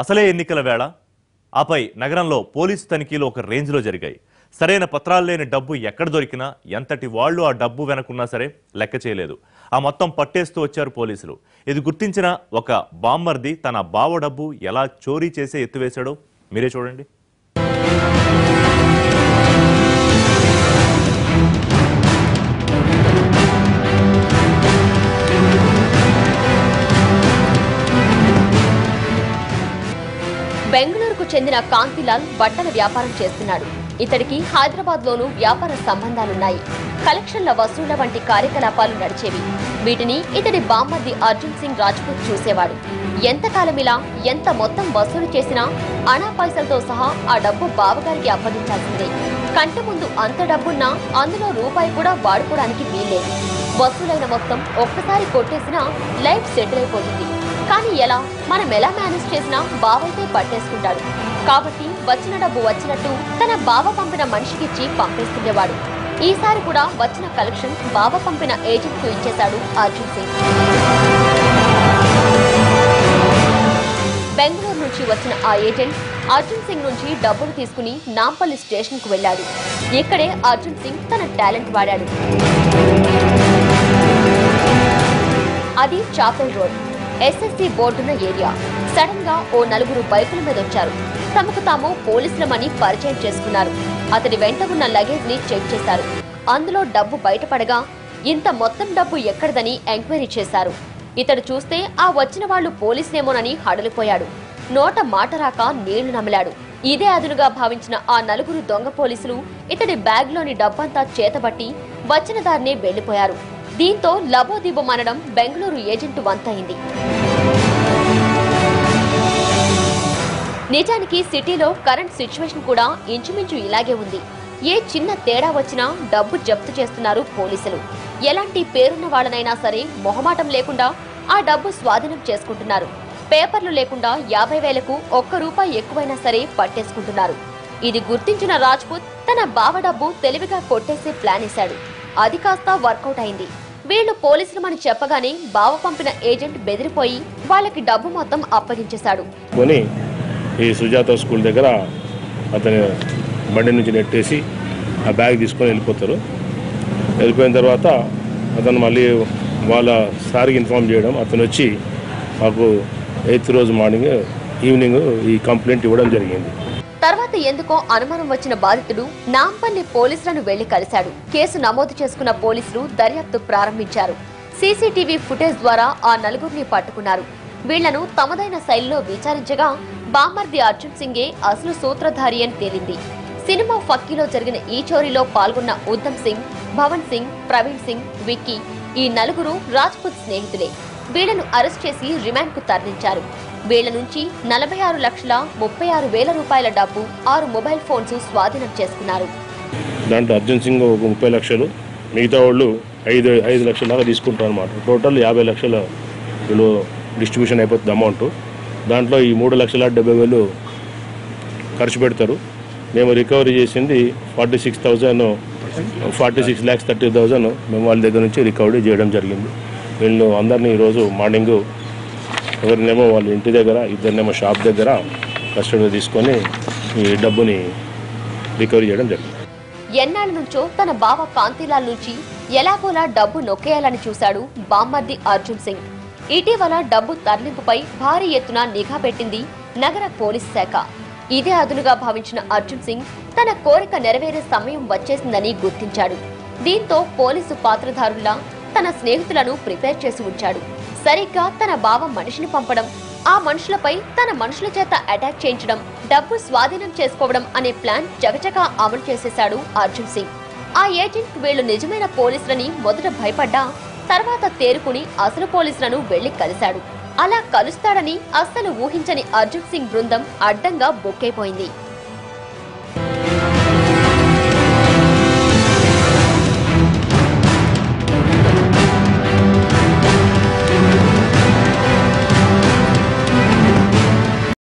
అసలే ఎన్నికల వేళ ఆపై నగరంలో పోలీసు తనిఖీలు ఒక రేంజ్లో జరిగాయి. సరైన పత్రాలు లేని డబ్బు ఎక్కడ దొరికినా ఎంతటి వాళ్ళు ఆ డబ్బు వెనకున్నా సరే లెక్క చేయలేదు. ఆ మొత్తం పట్టేస్తూ వచ్చారు పోలీసులు. ఇది గుర్తించిన ఒక బామ్మర్ది తన బావ డబ్బు ఎలా చోరీ చేసే ఎత్తువేశాడో మీరే చూడండి. బెంగళూరుకు చెందిన కాంతిలాల్ బట్టల వ్యాపారం చేస్తున్నాడు. ఇతడికి హైదరాబాద్ లోనూ వ్యాపార సంబంధాలున్నాయి. కలెక్షన్ల వసూళ్ల వంటి కార్యకలాపాలు నడిచేవి. వీటిని ఇతడి బామ్మర్ది అర్జున్ సింగ్ రాజ్పూత్ చూసేవాడు. ఎంతకాలమిలా ఎంత మొత్తం వసూలు చేసినా అనా పైసలతో సహా ఆ డబ్బు బావగారికి అప్పగించాల్సిందే. కంటి ముందు అంత డబ్బున్నా అందులో రూపాయి కూడా వాడుకోవడానికి వీల్లేదు. వసూలైన మొత్తం ఒక్కసారి కొట్టేసినా లైఫ్ సెటిల్ అయిపోతుంది. కానీ ఎలా మనం ఎలా మేనేజ్ చేసినా బావైతే పట్టేసుకుంటాడు. కాబట్టి వచ్చిన డబ్బు వచ్చినట్టు తన బావ పంపిన మనిషికిచ్చి పంపేస్తుండేవాడు. ఈసారి కూడా వచ్చిన కలెక్షన్ బావ పంపిన ఏజెంట్ కు ఇచ్చేశాడు అర్జున్ సింగ్. బెంగళూరు నుంచి వచ్చిన ఆ ఏజెంట్ అర్జున్ సింగ్ నుంచి డబ్బులు తీసుకుని నాంపల్లి స్టేషన్ కు వెళ్లాడు. ఇక్కడే అర్జున్ సింగ్ తన టాలెంట్ వాడాడు. అది చాపెల్ రోడ్, ఎస్ఎస్సి బోర్డున్న ఏరియా. సడన్ గా ఓ నలుగురు బైకుల మీద వచ్చారు. తమకు తాము పోలీసులమని పరిచయం చేసుకున్నారు. అతడి వెంట ఉన్న లగేజ్ ని చెక్ చేశారు. అందులో డబ్బు బయటపడగా ఇంత మొత్తం డబ్బు ఎక్కడదని ఎంక్వైరీ చేశారు. ఇతడు చూస్తే ఆ వచ్చిన వాళ్లు పోలీసులేమోనని హడలిపోయాడు. నోట మాట రాక నీళ్లు నమిలాడు. ఇదే అదునుగా భావించిన ఆ నలుగురు దొంగ పోలీసులు ఇతడి బ్యాగ్ లోని డబ్బంతా చేతబట్టి వచ్చిన దారినే వెళ్లిపోయారు. దీంతో లబోదిబోమనడం బెంగళూరు ఏజెంటు వంతైంది. నిజానికి సిటీలో కరెంట్ సిచ్యువేషన్ కూడా ఇంచుమించు ఇలాగే ఉంది. ఏ చిన్న తేడా వచ్చినా డబ్బు జప్తు చేస్తున్నారు పోలీసులు. ఎలాంటి పేరున్న వాళ్ళనైనా సరే మొహమాటం లేకుండా ఆ డబ్బు స్వాధీనం చేసుకుంటున్నారు. పేపర్లు లేకుండా 50,000కు ₹1 ఎక్కువైనా సరే పట్టేసుకుంటున్నారు. ఇది గుర్తించిన రాజ్పూత్ తన బావ డబ్బు తెలివిగా కొట్టేసే ప్లాన్ వేశాడు. అది కాస్త వర్కౌట్ అయింది. వీళ్లు పోలీసులమని చెప్పగానే బావ పంపిన ఏజెంట్ బెదిరిపోయి వాళ్ళకి డబ్బు మొత్తం అప్పగించేశాడు. ఈ సుజాత స్కూల్ దగ్గర అతను బండి నుంచి నెట్టేసి ఆ బ్యాగ్ తీసుకొని వెళ్ళిపోతారు. వెళ్ళిపోయిన తర్వాత అతను మళ్ళీ వాళ్ళ సార్కి ఇన్ఫార్మ్ చేయడం, అతను వచ్చి మాకు 8th రోజు ఈవినింగ్ ఈ కంప్లైంట్ ఇవ్వడం జరిగింది. తర్వాత ఎందుకో అనుమానం వచ్చిన బాధితుడు నాంపల్లి పోలీసులను వెళ్లి కలిశాడు. కేసు నమోదు చేసుకున్న పోలీసులు దర్యాప్తు ప్రారంభించారు. సీసీటీవీ ఫుటేజ్ ద్వారా ఆ నలుగురిని పట్టుకున్నారు. వీళ్లను తమదైన శైలిలో విచారించగా బామ్మర్ది అర్జున్ సింగే అసలు సూత్రధారి అని తేలింది. సినిమా ఫక్కీలో జరిగిన ఈ చోరీలో పాల్గొన్న ఉద్దమ్ సింగ్, భవన్ సింగ్, ప్రవీణ్ సింగ్, విక్కీ ఈ నలుగురు రాజ్పూత్ స్నేహితులే. వీళ్లను అరెస్ట్ చేసి రిమాండ్ కు తరలించారు. వీళ్ల నుంచి 46,36,000 డబ్బు, 6 మొబైల్ ఫోన్స్ స్వాధీనం చేసుకున్నారు. దాంట్లో అర్జున్ సింగ్ 30 లక్షలు, మిగతా వాళ్ళు 5 లక్షల దాకా తీసుకుంటారు అనమాట. టోటల్ 50 లక్షల డిస్ట్రిబ్యూషన్ అయిపోతుంది అమౌంట్. దాంట్లో ఈ 3,70,000 ఖర్చు పెడతారు. మేము రికవరీ చేసింది 46,30,000 మేము వాళ్ళ దగ్గర నుంచి రికవరీ చేయడం జరిగింది. వీళ్ళు అందరినీ ఈరోజు మార్నింగ్ ఎవరినేమో వాళ్ళ ఇంటి దగ్గర, ఇద్దరినేమో షాప్ దగ్గర కస్టడీలో తీసుకొని ఈ డబ్బుని రికవరీ చేయడం జరిగింది. ఎన్నాళ్ళ నుంచో తన బావ కాంతిలాల్ నుంచి ఎలాగోలా డబ్బు నొక్కేయాలని చూశాడు బామ్మర్ది అర్జున్ సింగ్. ఇటీవల డబ్బు తరలింపుపై భారీ ఎత్తున నిఘా పెట్టింది నగర పోలీస్ శాఖ. ఇదే అదునుగా భావించిన అర్జున్ సింగ్ తన కోరిక నెరవేరే సమయం వచ్చేసిందని గుర్తించాడు. దీంతో పోలీసు పాత్రధారుల్లా తన స్నేహితులను ప్రిపేర్ చేసి ఉంచాడు. సరిగ్గా తన బావ మనిషిని పంపడం, ఆ మనుషులపై తన మనుషుల చేత అటాక్ చేయించడం, డబ్బు స్వాధీనం చేసుకోవడం అనే ప్లాన్ చకచకా అమలు చేసేశాడు అర్జున్ సింగ్. ఆ ఏజెంట్ వీళ్లు నిజమైన పోలీసులని మొదట భయపడ్డా తర్వాత తేరుకుని అసలు పోలీసులను వెళ్లి కలిశాడు. అలా కలుస్తాడని అస్సలు ఊహించని అర్జున్ సింగ్ బృందం అడ్డంగా బుక్కైపోయింది.